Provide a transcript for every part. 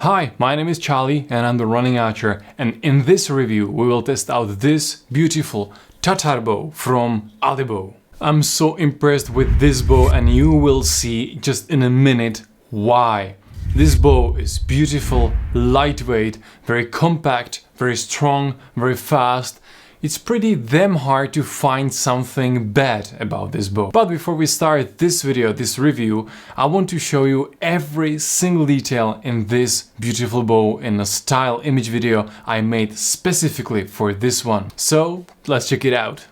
Hi, my name is Charlie and I'm the running archer, and in this review we will test out this beautiful TATAR bow from ALIBOW. I'm so impressed with this bow and you will see just in a minute why. This bow is beautiful, lightweight, very compact, very strong, very fast. It's pretty damn hard to find something bad about this bow. But before we start this video, this review, I want to show you every single detail in this beautiful bow in a style image video I made specifically for this one. So let's check it out.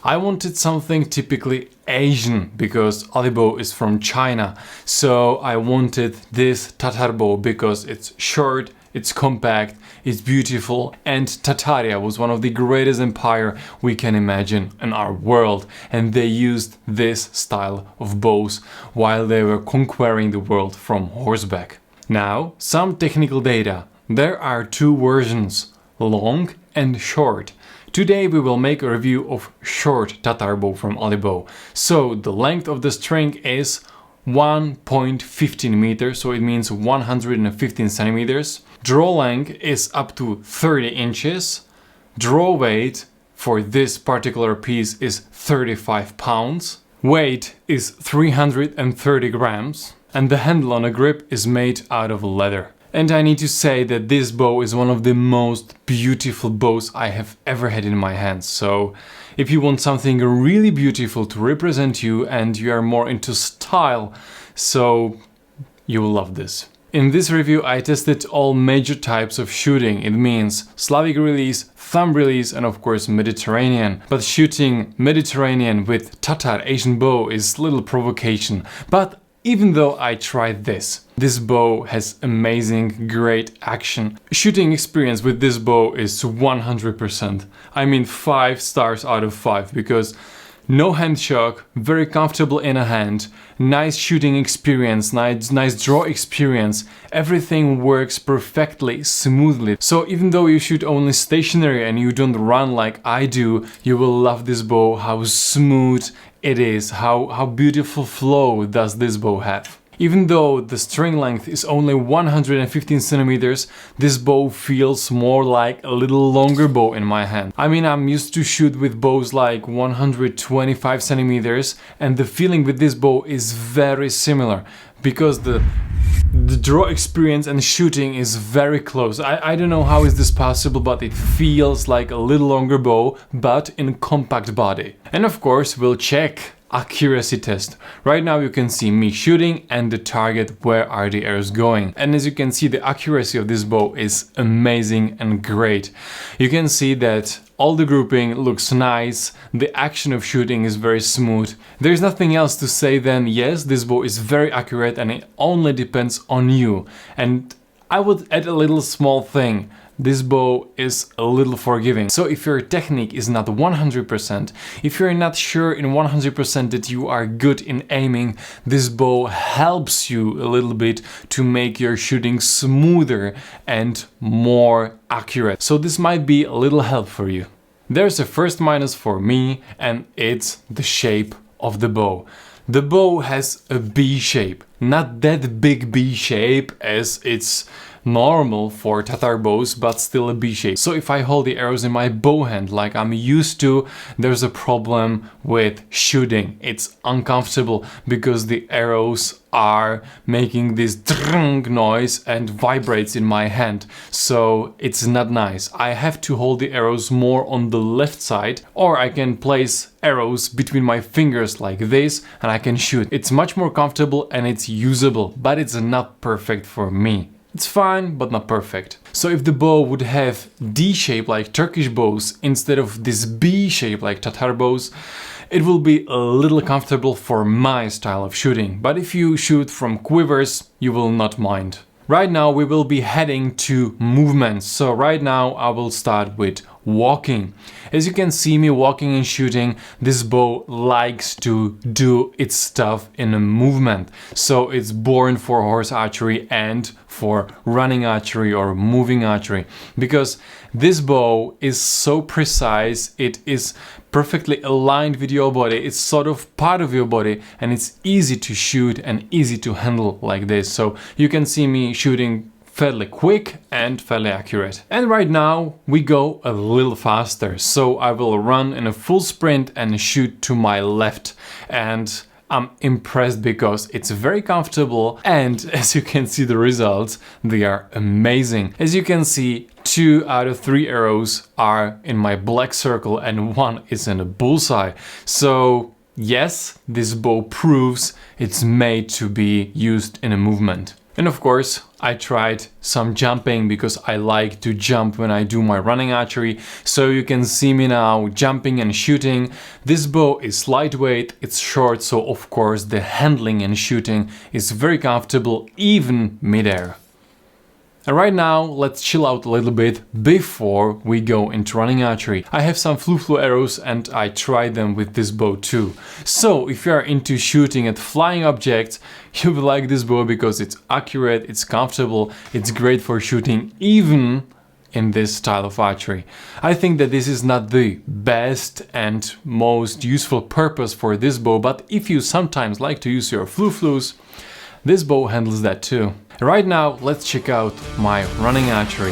I wanted something typically Asian because ALIBOW is from China, so I wanted this TATAR bow because it's short, it's compact, it's beautiful, and Tataria was one of the greatest empire we can imagine in our world, and they used this style of bows while they were conquering the world from horseback. Now, some technical data. There are two versions, long and short. Today we will make a review of short TATAR bow from ALIBOW. So the length of the string is 1.15 meters, so it means 115 centimeters. Draw length is up to 30 inches. Draw weight for this particular piece is 35 pounds. Weight is 330 grams. And the handle on a grip is made out of leather. And I need to say that this bow is one of the most beautiful bows I have ever had in my hands. So if you want something really beautiful to represent you and you are more into style, so you will love this. In this review I tested all major types of shooting. It means Slavic release, thumb release, and of course Mediterranean. But shooting Mediterranean with TATAR Asian bow is little provocation. But even though I tried this bow has amazing, great action. Shooting experience with this bow is 100%. I mean 5 stars out of 5 because no hand shock, very comfortable in a hand, nice shooting experience, nice draw experience. Everything works perfectly, smoothly. So even though you shoot only stationary and you don't run like I do, you will love this bow, how smooth it is, how beautiful flow does this bow have. Even though the string length is only 115 centimeters, this bow feels more like a little longer bow in my hand. I mean, I'm used to shoot with bows like 125 centimeters, and the feeling with this bow is very similar because the draw experience and shooting is very close. I don't know how is this possible, but it feels like a little longer bow, but in compact body. And of course, we'll check accuracy test. Right now you can see me shooting and the target, where are the arrows going. And as you can see, the accuracy of this bow is amazing and great. You can see that all the grouping looks nice, the action of shooting is very smooth. There's nothing else to say than yes, this bow is very accurate and it only depends on you. And I would add a little small thing. This bow is a little forgiving. So if your technique is not 100%, if you're not sure in 100% that you are good in aiming, this bow helps you a little bit to make your shooting smoother and more accurate. So this might be a little help for you. There's a first minus for me, and it's the shape of the bow. The bow has a B shape, not that big B shape as it's normal for TATAR bows, but still a B shape. So if I hold the arrows in my bow hand like I'm used to, there's a problem with shooting. It's uncomfortable because the arrows are making this drung noise and vibrates in my hand. So it's not nice. I have to hold the arrows more on the left side, or I can place arrows between my fingers like this and I can shoot. It's much more comfortable and it's usable, but it's not perfect for me. It's fine, but not perfect. So if the bow would have D shape like Turkish bows instead of this B shape like Tatar bows, it will be a little comfortable for my style of shooting. But if you shoot from quivers, you will not mind. Right now we will be heading to movements. So right now I will start with walking. As you can see me walking and shooting, this bow likes to do its stuff in a movement. So it's born for horse archery and for running archery or moving archery, because this bow is so precise, it is perfectly aligned with your body, it's sort of part of your body, and it's easy to shoot and easy to handle like this. So you can see me shooting fairly quick and fairly accurate. And right now we go a little faster, so I will run in a full sprint and shoot to my left, and I'm impressed because it's very comfortable, and as you can see the results, they are amazing. As you can see, 2 out of 3 arrows are in my black circle and 1 is in a bullseye. So yes, this bow proves it's made to be used in a movement. And of course, I tried some jumping because I like to jump when I do my running archery. So you can see me now jumping and shooting. This bow is lightweight, it's short, so of course the handling and shooting is very comfortable even midair. And right now, let's chill out a little bit before we go into running archery. I have some flu arrows and I tried them with this bow too. So if you are into shooting at flying objects, you will like this bow because it's accurate, it's comfortable, it's great for shooting even in this style of archery. I think that this is not the best and most useful purpose for this bow, but if you sometimes like to use your flus, this bow handles that too. Right now, let's check out my running archery.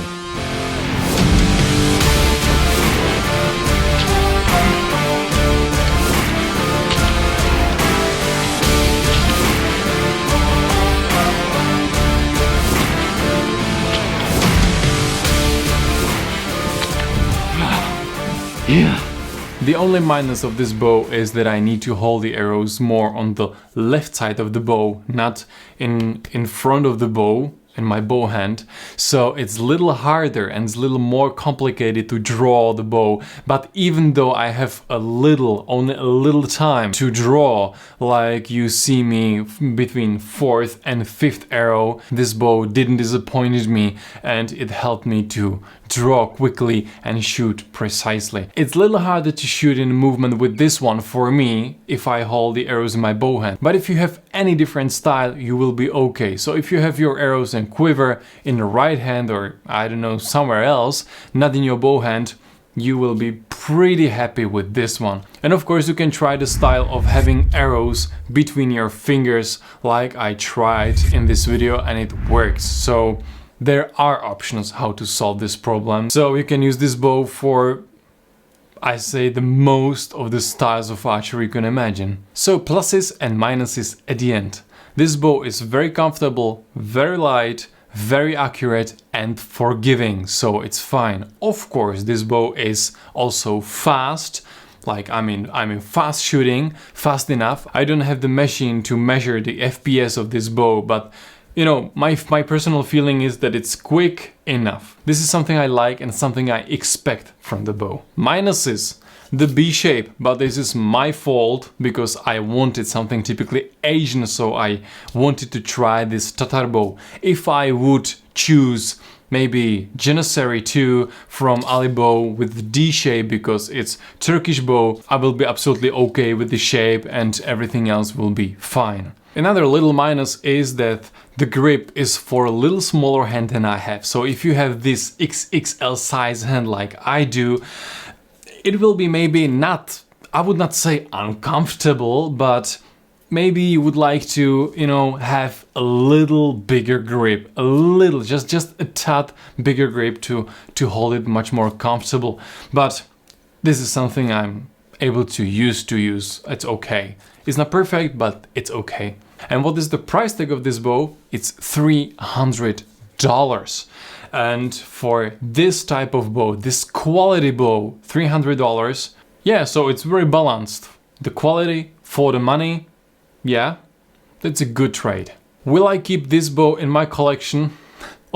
Yeah. The only minus of this bow is that I need to hold the arrows more on the left side of the bow, not in front of the bow in my bow hand. So it's a little harder and it's a little more complicated to draw the bow. But even though I have only a little time to draw, like you see me between 4th and 5th arrow, this bow didn't disappoint me and it helped me to draw quickly and shoot precisely. It's a little harder to shoot in movement with this one for me if I hold the arrows in my bow hand. But if you have any different style, you will be okay. So if you have your arrows in quiver in the right hand, or I don't know, somewhere else, not in your bow hand, you will be pretty happy with this one. And of course you can try the style of having arrows between your fingers like I tried in this video, and it works. So there are options how to solve this problem. So you can use this bow for, I say, the most of the styles of archery you can imagine. So pluses and minuses at the end. This bow is very comfortable, very light, very accurate and forgiving, so it's fine. Of course, this bow is also fast. Like, I mean fast shooting, fast enough. I don't have the machine to measure the FPS of this bow, but you know, my personal feeling is that it's quick enough. This is something I like and something I expect from the bow. Minuses, the B shape, but this is my fault because I wanted something typically Asian, so I wanted to try this Tatar bow. If I would choose maybe Janissary 2 from ALIBOW with the D shape because it's Turkish bow, I will be absolutely okay with the shape and everything else will be fine. Another little minus is that the grip is for a little smaller hand than I have. So if you have this XXL size hand like I do, it will be maybe not, I would not say uncomfortable, but maybe you would like to, you know, have a little bigger grip, a little, just a tad bigger grip to hold it much more comfortable. But this is something I'm able to use. It's okay. It's not perfect, but it's okay. And what is the price tag of this bow? It's $300. And for this type of bow, this quality bow, $300. Yeah, so it's very balanced. The quality for the money, yeah, that's a good trade. Will I keep this bow in my collection?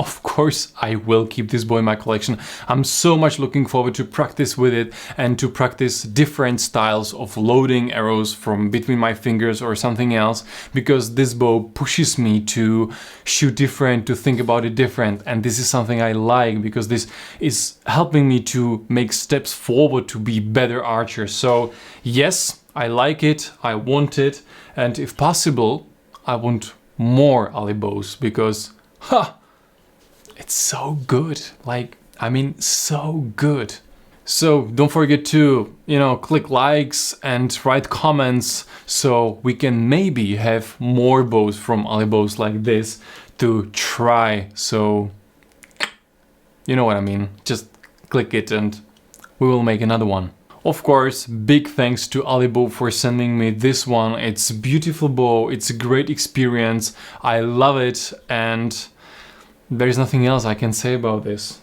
of course I will keep this bow in my collection. I'm so much looking forward to practice with it and to practice different styles of loading arrows from between my fingers or something else, because this bow pushes me to shoot different, to think about it different, and this is something I like because this is helping me to make steps forward to be better archer. So yes, I like it, I want it, and if possible I want more ALIBOWs because it's so good. Like, I mean, so good. So don't forget to, click likes and write comments so we can maybe have more bows from ALIBOWs like this to try. So, you know what I mean. Just click it and we will make another one. Of course, big thanks to ALIBOW for sending me this one. It's a beautiful bow, it's a great experience, I love it, and there's nothing else I can say about this.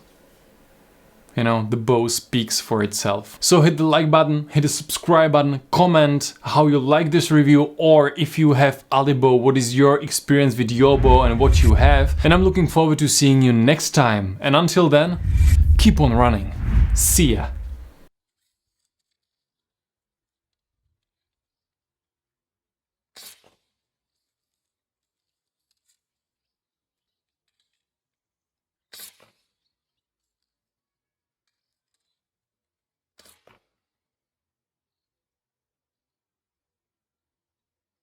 The bow speaks for itself. So hit the like button, hit the subscribe button, comment how you like this review, or if you have ALIBOW, what is your experience with your bow and what you have. And I'm looking forward to seeing you next time. And until then, keep on running. See ya.